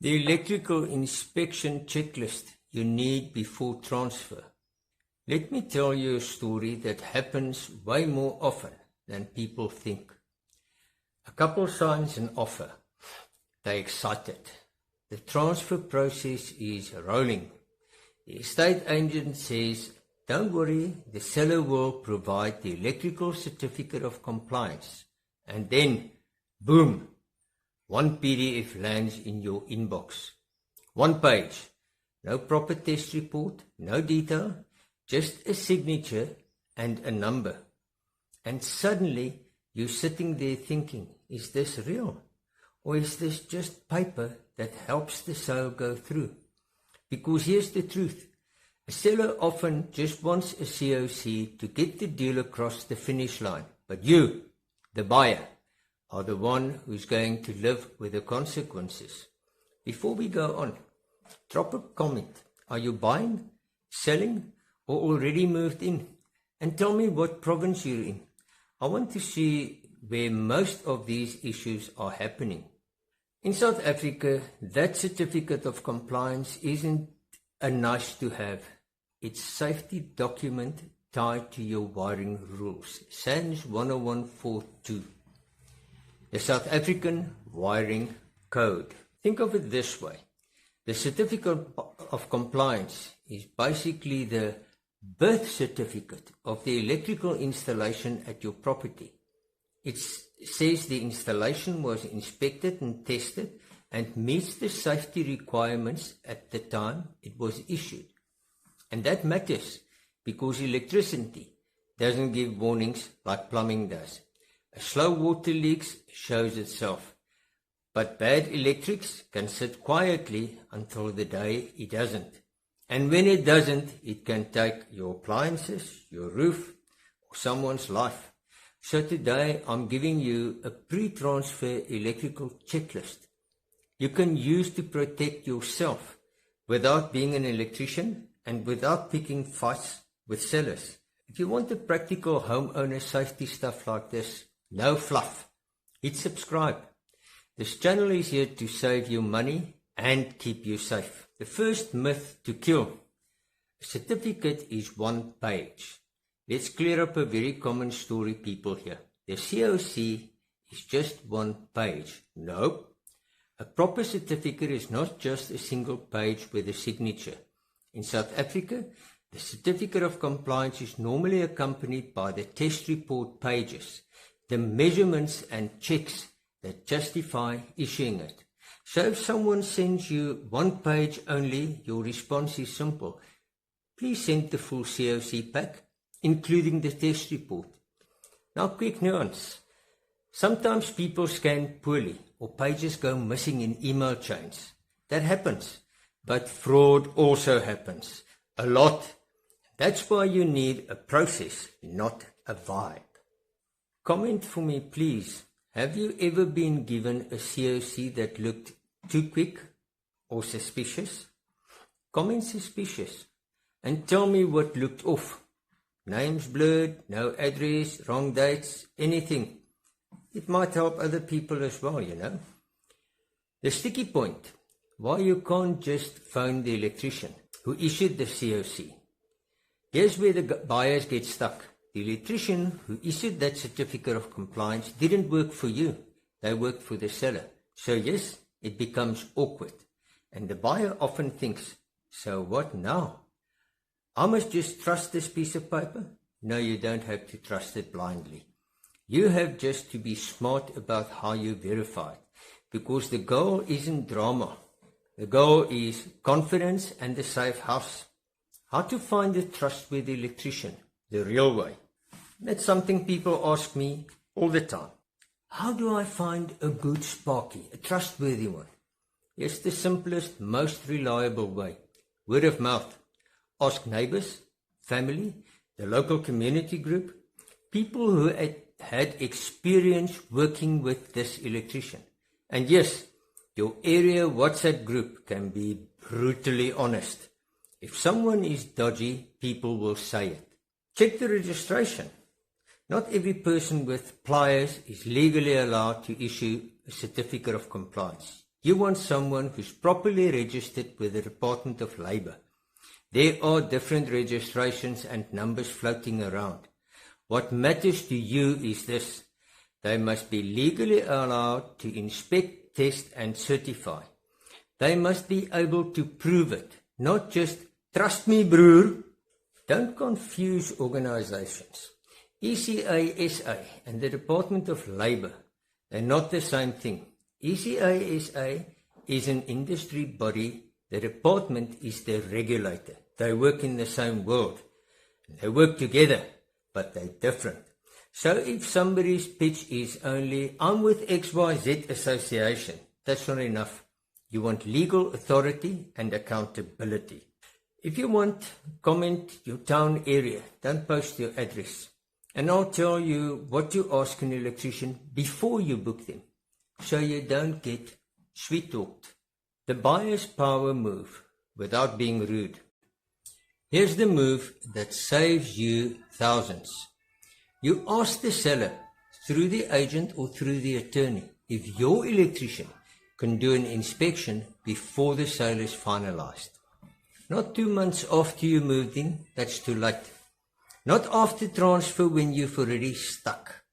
The electrical inspection checklist you need before transfer. Let me tell you a story that happens way more often than people think. A couple signs an offer. They're excited. The transfer process is rolling. The estate agent says, "Don't worry, the seller will provide the electrical certificate of compliance." And then, boom, one PDF lands in your inbox. One page. No proper test report, no detail, just a signature and a number. And suddenly, you're sitting there thinking, is this real? Or is this just paper that helps the sale go through? Because here's the truth. A seller often just wants a COC to get the deal across the finish line. But you, the buyer, are the one who's going to live with the consequences. Before we go on, drop a comment. Are you buying, selling, or already moved in? And tell me what province you're in. I want to see where most of these issues are happening. In South Africa, that certificate of compliance isn't a nice to have. It's a safety document tied to your wiring rules. SANS 10142. The South African Wiring Code. Think of it this way. The certificate of compliance is basically the birth certificate of the electrical installation at your property. It says the installation was inspected and tested and meets the safety requirements at the time it was issued. And that matters because electricity doesn't give warnings like plumbing does. A slow water leak shows itself, but bad electrics can sit quietly until the day it doesn't. And when it doesn't, it can take your appliances, your roof, or someone's life. So today I'm giving you a pre-transfer electrical checklist you can use to protect yourself without being an electrician and without picking fights with sellers. If you want the practical homeowner safety stuff like this, no fluff, hit subscribe. This channel is here to save you money and keep you safe. The first myth to kill. A certificate is one page. Let's clear up a very common story people hear. The COC is just one page. No. A proper certificate is not just a single page with a signature. In South Africa, the certificate of compliance is normally accompanied by the test report pages, the measurements and checks that justify issuing it. So if someone sends you one page only, your response is simple. Please send the full COC pack, including the test report. Now, quick nuance. Sometimes people scan poorly or pages go missing in email chains. That happens. But fraud also happens. A lot. That's why you need a process, not a vibe. Comment for me, please. Have you ever been given a COC that looked too quick or suspicious? Comment suspicious and tell me what looked off. Names blurred, no address, wrong dates, anything. It might help other people as well, you know. The sticky point, why you can't just phone the electrician who issued the COC. Here's where the buyers get stuck. The electrician who issued that certificate of compliance didn't work for you. They worked for the seller. So yes, it becomes awkward. And the buyer often thinks, so what now? I must just trust this piece of paper? No, you don't have to trust it blindly. You have just to be smart about how you verify it. Because the goal isn't drama. The goal is confidence and a safe house. How to find a trustworthy electrician, the real way. That's something people ask me all the time. How do I find a good sparky, a trustworthy one? It's the simplest, most reliable way. Word of mouth. Ask neighbors, family, the local community group, people who had experience working with this electrician. And yes, your area WhatsApp group can be brutally honest. If someone is dodgy, people will say it. Check the registration. Not every person with pliers is legally allowed to issue a certificate of compliance. You want someone who's properly registered with the Department of Labour. There are different registrations and numbers floating around. What matters to you is this: they must be legally allowed to inspect, test and certify. They must be able to prove it, not just, trust me, broer. Don't confuse organizations. ECA SA and the Department of Labour, they're not the same thing. ECA SA is an industry body. The department is the regulator. They work in the same world. They work together, but they're different. So if somebody's pitch is only, I'm with XYZ Association, that's not enough. You want legal authority and accountability. If you want, comment your town area. Don't post your address. And I'll tell you what to ask an electrician before you book them, so you don't get sweet-talked. The buyer's power move, without being rude. Here's the move that saves you thousands. You ask the seller, through the agent or through the attorney, if your electrician can do an inspection before the sale is finalized. Not 2 months after you moved in, that's too late. Not after transfer when you've already stuck.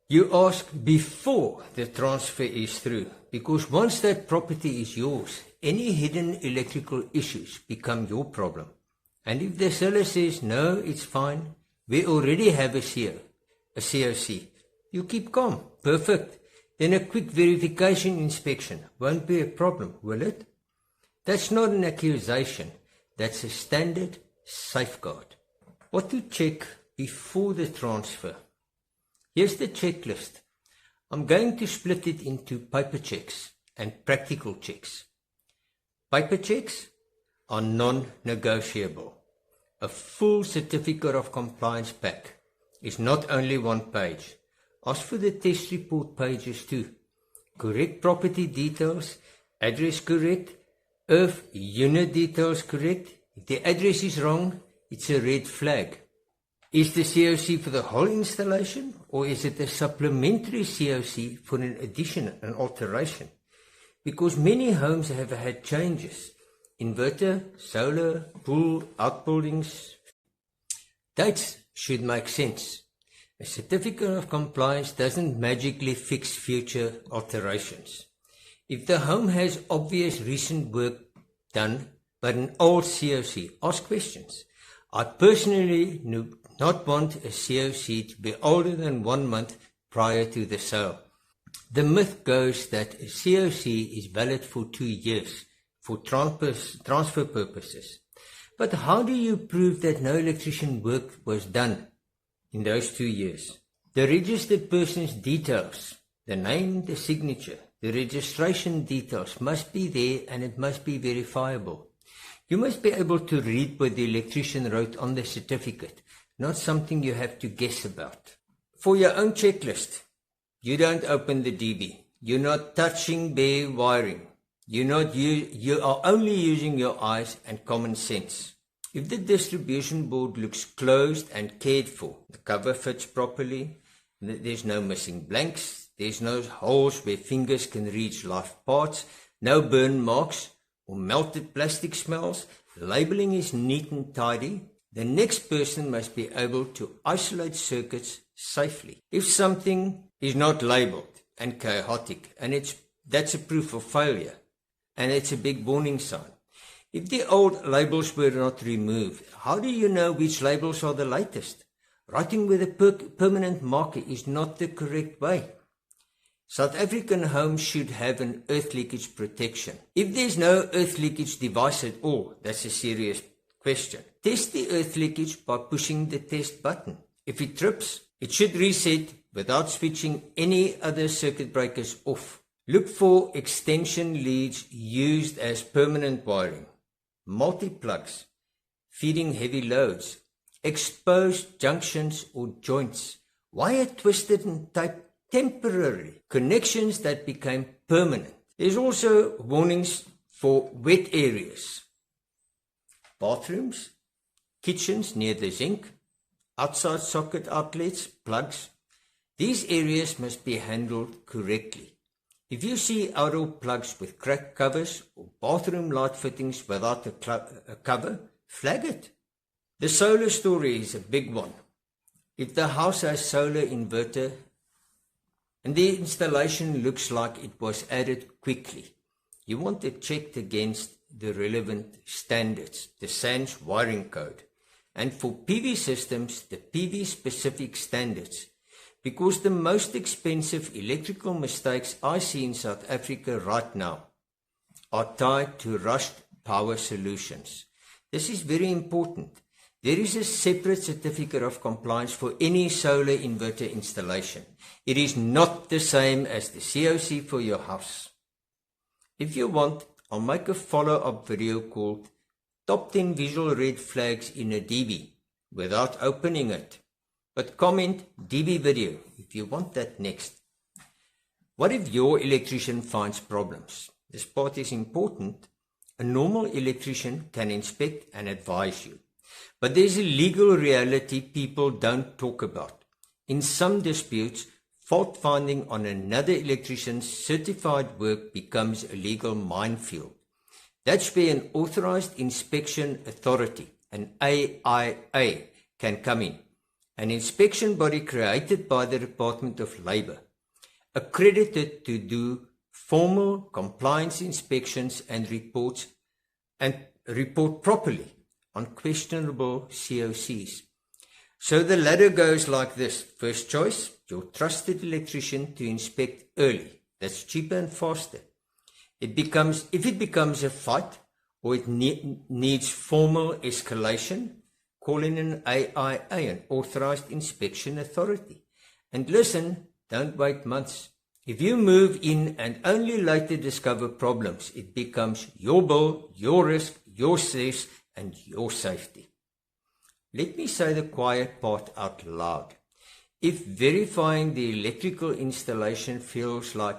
You ask before the transfer is through, because once that property is yours, any hidden electrical issues become your problem. And if the seller says, no, it's fine, we already have a COC, you keep calm, perfect. Then a quick verification inspection won't be a problem, will it? That's not an accusation, that's a standard safeguard. What to check before the transfer? Here's the checklist. I'm going to split it into paper checks and practical checks. Paper checks are non-negotiable. A full certificate of compliance pack is not only 1 page. Ask for the test report pages too. Correct property details, address correct, earth unit details correct. If the address is wrong, it's a red flag. Is the COC for the whole installation, or is it a supplementary COC for an addition, an alteration? Because many homes have had changes. Inverter, solar, pool, outbuildings. Dates should make sense. A certificate of compliance doesn't magically fix future alterations. If the home has obvious recent work done, but an old COC, ask questions. I personally do not want a COC to be older than 1 month prior to the sale. The myth goes that a COC is valid for 2 years for transfer purposes. But how do you prove that no electrician work was done in those 2 years? The registered person's details, the name, the signature, the registration details must be there, and it must be verifiable. You must be able to read what the electrician wrote on the certificate, not something you have to guess about. For your own checklist, you don't open the DB. You're not touching bare wiring. You are only using your eyes and common sense. If the distribution board looks closed and cared for, the cover fits properly, there's no missing blanks, there's no holes where fingers can reach live parts, no burn marks or melted plastic smells, labeling is neat and tidy, the next person must be able to isolate circuits safely. If something is not labeled and chaotic, and that's a proof of failure, and it's a big warning sign. If the old labels were not removed, how do you know which labels are the latest? Writing with a permanent marker is not the correct way. South African homes should have an earth leakage protection. If there's no earth leakage device at all, that's a serious question. Test the earth leakage by pushing the test button. If it trips, it should reset without switching any other circuit breakers off. Look for extension leads used as permanent wiring, multi-plugs, feeding heavy loads, exposed junctions or joints, wire twisted and taped temporarily, connections that became permanent. There's also warnings for wet areas, bathrooms, kitchens near the zinc, outside socket outlets, plugs. These areas must be handled correctly. If you see outdoor plugs with cracked covers or bathroom light fittings without a cover, flag it. The solar story is a big one. If the house has solar inverter and the installation looks like it was added quickly, you want it checked against the relevant standards, the SANS wiring code, and for PV systems, the PV specific standards, because the most expensive electrical mistakes I see in South Africa right now are tied to rushed power solutions. This is very important. There is a separate certificate of compliance for any solar inverter installation. It is not the same as the COC for your house. If you want, I'll make a follow-up video called Top 10 Visual Red Flags in a DB without opening it. But comment DB video if you want that next. What if your electrician finds problems? This part is important. A normal electrician can inspect and advise you. But there's a legal reality people don't talk about. In some disputes, fault finding on another electrician's certified work becomes a legal minefield. That's where an authorized inspection authority, an AIA, can come in. An inspection body created by the Department of Labour, accredited to do formal compliance inspections and report properly on questionable COCs. So the ladder goes like this. First choice, your trusted electrician to inspect early. That's cheaper and faster. If it becomes a fight or it needs formal escalation, call in an AIA, an authorized inspection authority. And listen, don't wait months. If you move in and only later discover problems, it becomes your bill, your risk, your stress, and your safety. Let me say the quiet part out loud. If verifying the electrical installation feels like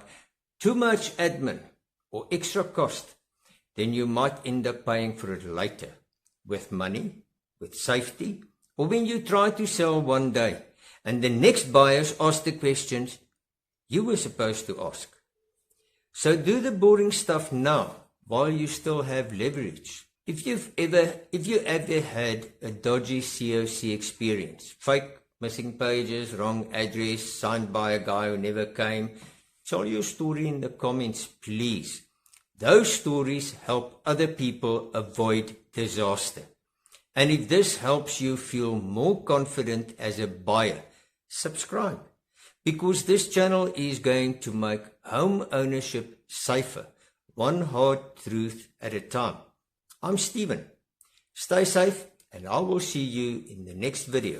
too much admin or extra cost, then you might end up paying for it later with money, with safety, or when you try to sell one day and the next buyers ask the questions you were supposed to ask. So do the boring stuff now while you still have leverage. If you ever had a dodgy COC experience, fake missing pages, wrong address, signed by a guy who never came, tell your story in the comments, please. Those stories help other people avoid disaster. And if this helps you feel more confident as a buyer, subscribe. Because this channel is going to make home ownership safer, one hard truth at a time. I'm Stephan. Stay safe and I will see you in the next video.